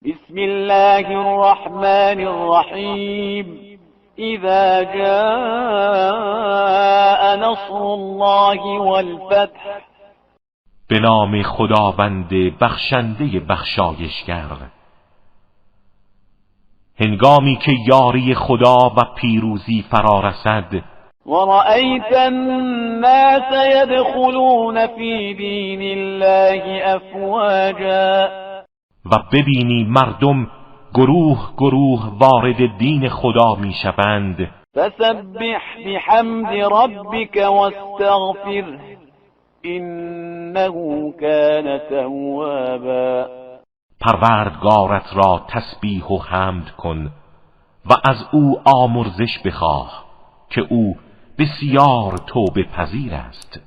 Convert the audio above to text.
بسم الله الرحمن الرحیم. اذا جاء نصر الله والفتح. به نام خداوند بخشنده بخشایشگر. هنگامی که یاری خدا و پیروزی فرا رسد. ورأيت الناس يدخلون في دين الله افواجا. و ببینی مردم گروه گروه وارد دین خدا میشوند. فسبح بحمد ربك واستغفره انه كان توابا. پروردگارت را تسبیح و حمد کن و از او آمرزش بخواه که او بسیار توبه پذیر است.